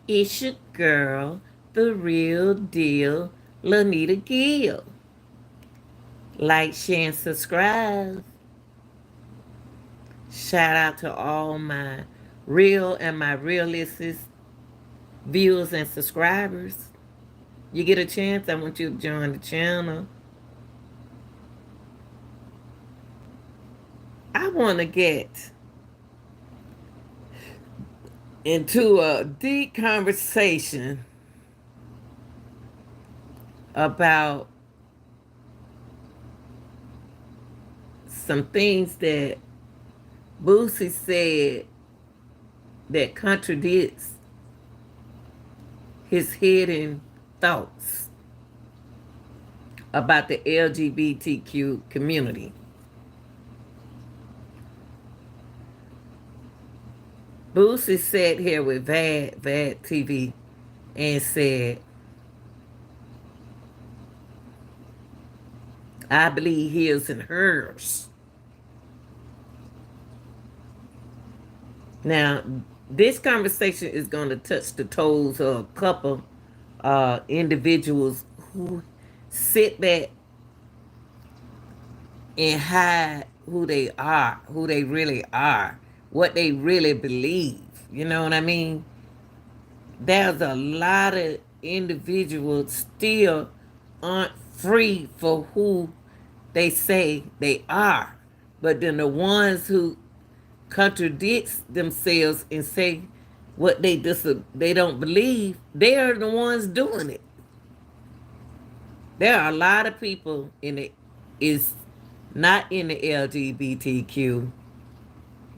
It's your girl, the real deal, Lanita Gill. Like, share, and subscribe. Shout out to all my real and my realistic viewers and subscribers. You get a chance, I want you to join the channel. I want to get into a deep conversation about some things that Boosie said that contradicts his hidden thoughts about the LGBTQ community. Boosie sat here with VLAD TV and said, I believe his and hers. Now, this conversation is going to touch the toes of a couple individuals who sit back and hide who they are, who they really are, what they really believe. You know what I mean? There's a lot of individuals still aren't free for who they say they are. But then the ones who contradicts themselves and say what they don't believe, they are the ones doing it. There are a lot of people in it is not in the LGBTQ,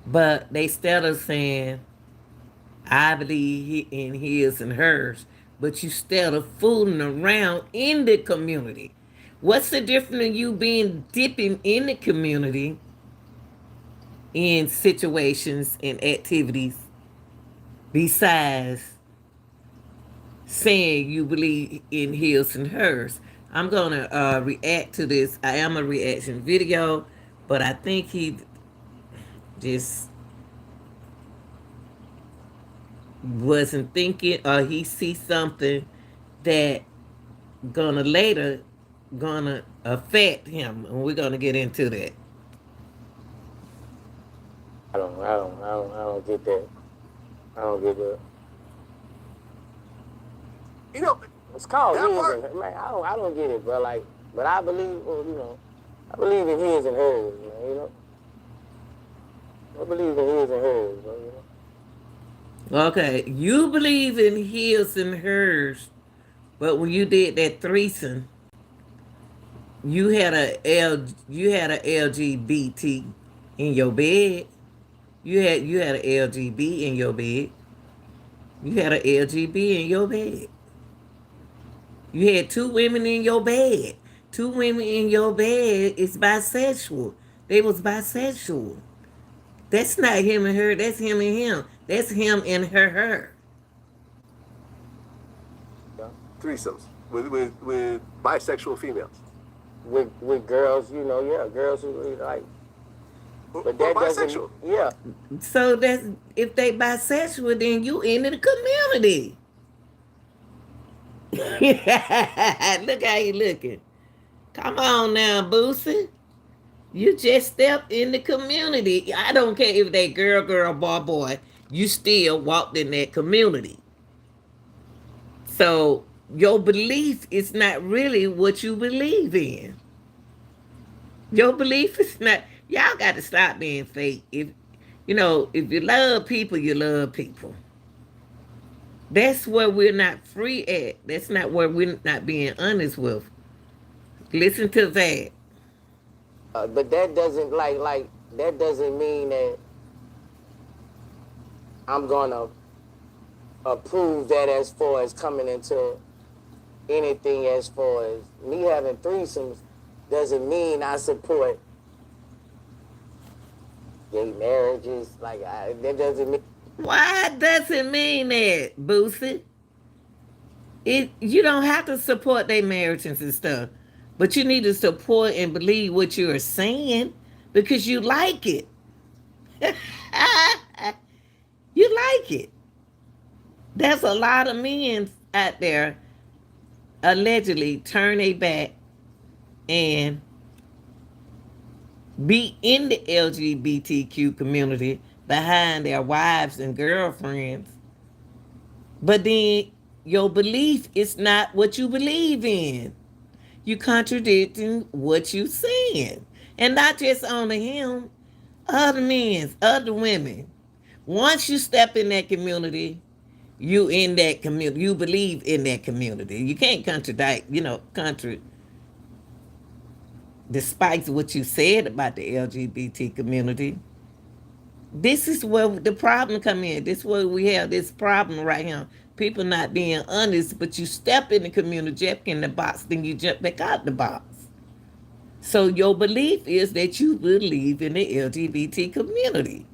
but they still are saying, I believe in his and hers, but you still are fooling around in the community. What's the difference in you being dipping in the community in situations and activities besides saying you believe in his and hers? I'm gonna react to this. I am a reaction video, but I think he just wasn't thinking, or he sees something that gonna later gonna affect him, and we're gonna get into that. I don't get that. I don't get that. You know, it's called his and man. I don't get it, bro. Like, but I believe, I believe in his and hers, man. I believe in his and hers, bro. Okay, you believe in his and hers, but when you did that threesome, you had a LGBT in your bed. You had a LGB in your bed. You had a LGB in your bed. You had two women in your bed. Two women in your bed is bisexual. They was bisexual. That's not him and her. That's him and him. That's him and her. Yeah. Threesomes with bisexual females. With girls, girls who really like. But that bisexual. Yeah. So that's if they bisexual, then you into the community. Look how you looking. Come on now, Boosie. You just stepped in the community. I don't care if they girl, boy. You still walked in that community. So your belief is not really what you believe in. Your belief is not. Y'all got to stop being fake. If you love people, you love people. That's where we're not free at. That's not where we're not being honest with. Listen to that. But that doesn't that doesn't mean that I'm gonna approve that as far as coming into anything as far as me having threesomes doesn't mean I support gay marriages. That doesn't mean. Why does it mean that, Boosie? You don't have to support their marriages and stuff, but you need to support and believe what you're saying because you like it. You like it. There's a lot of men out there allegedly turn their back and be in the LGBTQ community behind their wives and girlfriends. But then your belief is not what you believe in. You contradicting what you saying. And not just only him, other men, other women. Once you step in that community, you in that community. You believe in that community. You can't contradict, despite what you said about the LGBT community. This is where the problem come in. This is where we have this problem right here. People not being honest, but you step in the community, jump in the box, then you jump back out the box. So your belief is that you believe in the LGBT community.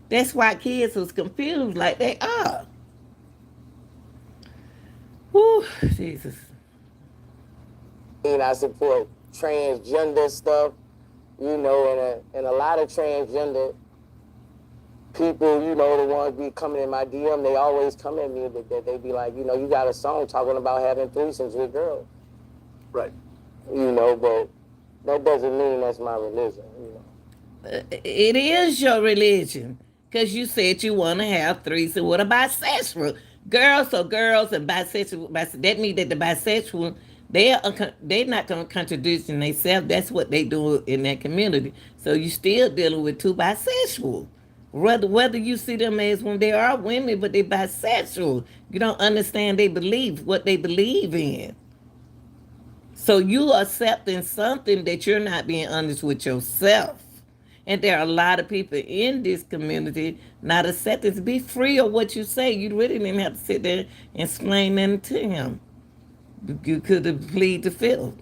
That's why kids was confused like they are. Whew, Jesus. I support transgender stuff, and a lot of transgender people, the ones be coming in my DM, they always come at me that they be like, you got a song talking about having threesomes with girls. Right. But that doesn't mean that's my religion. It is your religion. Because you said you want to have threesome with a bisexual. Girls are girls and bisexual. That means that the bisexual, they're not going to contradict themselves. That's what they do in that community. So you still dealing with two bisexual. Whether you see them as when they are women, but they're bisexual. You don't understand what they believe in. So you accepting something that you're not being honest with yourself. And there are a lot of people in this community not accepting. Be free of what you say. You really didn't have to sit there and explain nothing to him. You could have pleaded the fifth.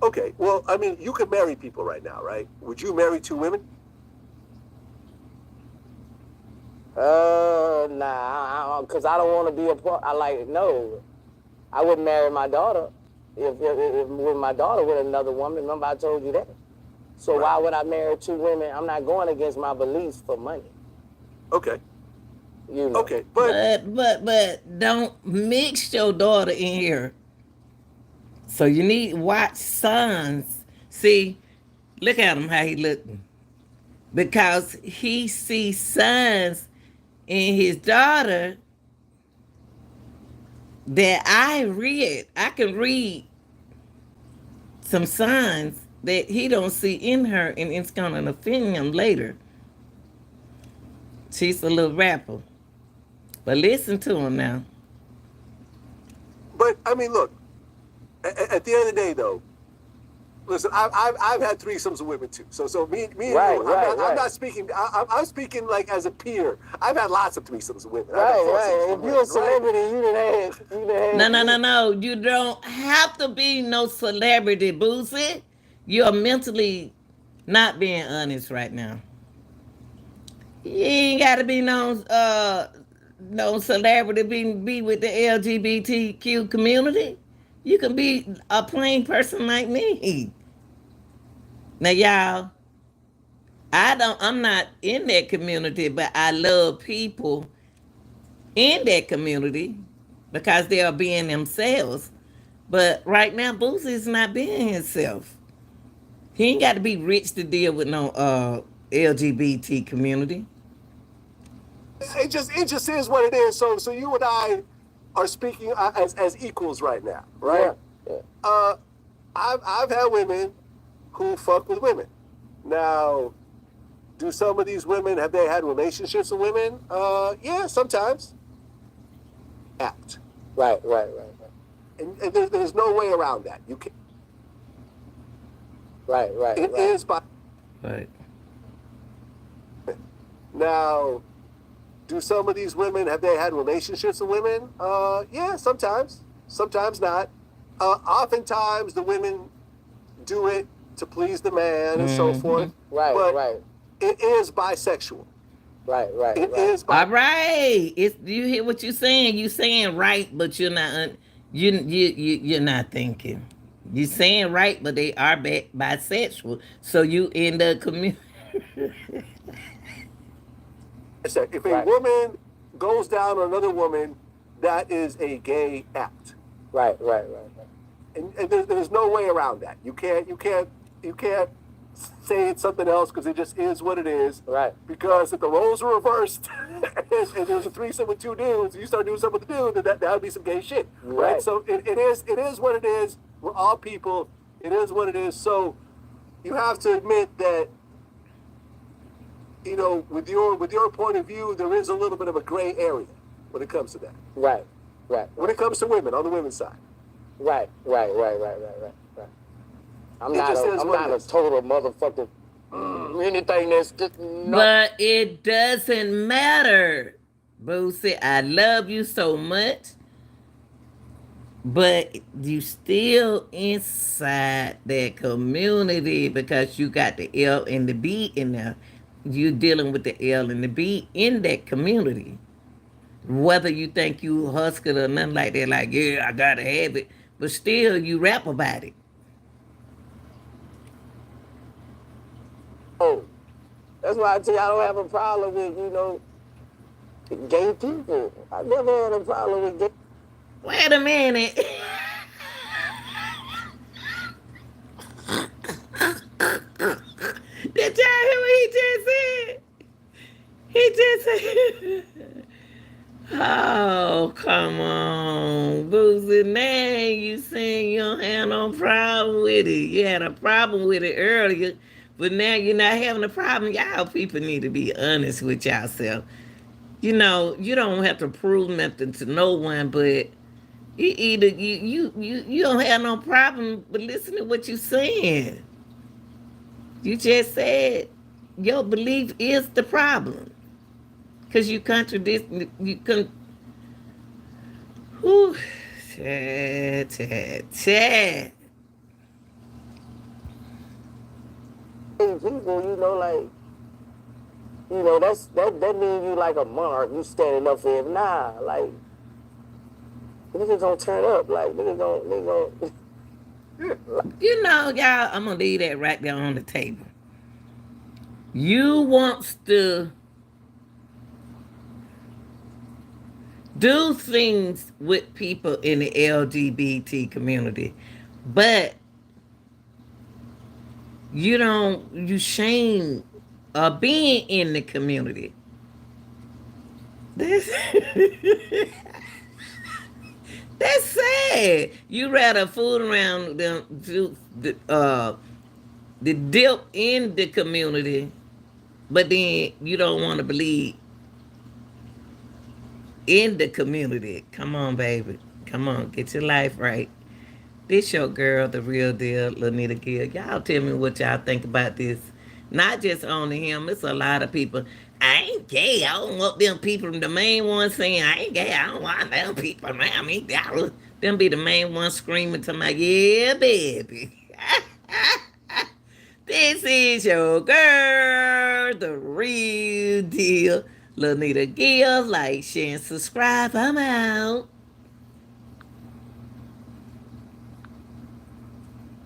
Okay, well, I mean, you could marry people right now, right? Would you marry two women? Nah, because I don't want to be a part. No. I wouldn't marry my daughter if with my daughter with another woman. Remember I told you that. So right. Why would I marry two women? I'm not going against my beliefs for money. Okay. Okay, but don't mix your daughter in here. So you need to watch sons. See, look at him how he looking. Because he sees sons in his daughter that I can read some signs that he don't see in her, and it's gonna offend him later. She's a little rapper. But listen to him now. But I mean, look, at the end of the day, though, listen, I've had threesomes with women too. So me and you, I'm not speaking. I'm speaking like as a peer. I've had lots of threesomes with women. Right. If you're a celebrity, you done had. No. You don't have to be no celebrity, Boosie. You're mentally not being honest right now. You ain't got to be no celebrity be with the LGBTQ community. You can be a plain person like me. Now, y'all, I'm not in that community, but I love people in that community because they are being themselves. But right now, Boosie is not being himself. He ain't got to be rich to deal with no LGBT community. It just is what it is. So you and I are speaking as equals right now, right? Yeah. I've had women who fuck with women. Now, do some of these women have they had relationships with women? Yeah, sometimes. Apt. Right. And there's no way around that. You can. Right. It is by. Right. Now, do some of these women have they had relationships with women? Yeah, sometimes not. Oftentimes the women do it to please the man and so forth. Right. It is bisexual. Right. It is bisexual. All right. You hear what you're saying? You're saying right, but you're not. You're not thinking. You're saying right, but they are bisexual. So you in the community. If a woman goes down on another woman, that is a gay act. Right. And there's no way around that. You can't say it's something else because it just is what it is. Right. Because if the roles were reversed and there's a threesome with two dudes, and you start doing something with the dude, then that would be some gay shit. Right. So it is what it is. We're all people. It is what it is. So you have to admit that, you know, with your point of view, there is a little bit of a gray area when it comes to that. Right. When it comes to women, on the women's side. Right. I'm not a total motherfucker. Anything that's just But it doesn't matter, Boosie. I love you so much, but you still inside that community because you got the L and the B in there. You dealing with the L and the B in that community. Whether you think you hustle or nothing like that, like, yeah, I gotta have it, but still you rap about it. Oh, that's why I tell you I don't have a problem with, you know, gay people. I never had a problem with gay. Wait a minute. Did y'all hear what he just said? He just said, oh, come on, Boosie. Now you saying you don't have no problem with it. You had a problem with it earlier, but now you're not having a problem. Y'all people need to be honest with yourself. You know, you don't have to prove nothing to no one, but you don't have no problem with listening to what you're saying. You just said your belief is the problem. Because you contradict, you can. Whew. Chad. People, you know, like, you know, that means you like a monarch. You standing up for him. Nah, like, niggas don't turn up. Like, niggas don't. You know, y'all, I'm going to leave that right there on the table. You wants to do things with people in the LGBT community, but you shame being in the community. That's sad. You rather fool around them the dip in the community, but then you don't want to believe in the community. Come on, baby. Come on, get your life right. This your girl, the real deal, Lanita Gill. Y'all tell me what y'all think about this. Not just only him. It's a lot of people. I ain't gay. I don't want them people. The main ones saying, I ain't gay. I don't want them people. Man, I mean, them be the main ones screaming to my, yeah, baby. This is your girl, the real deal, Lanita Gill. Like, share, and subscribe. I'm out.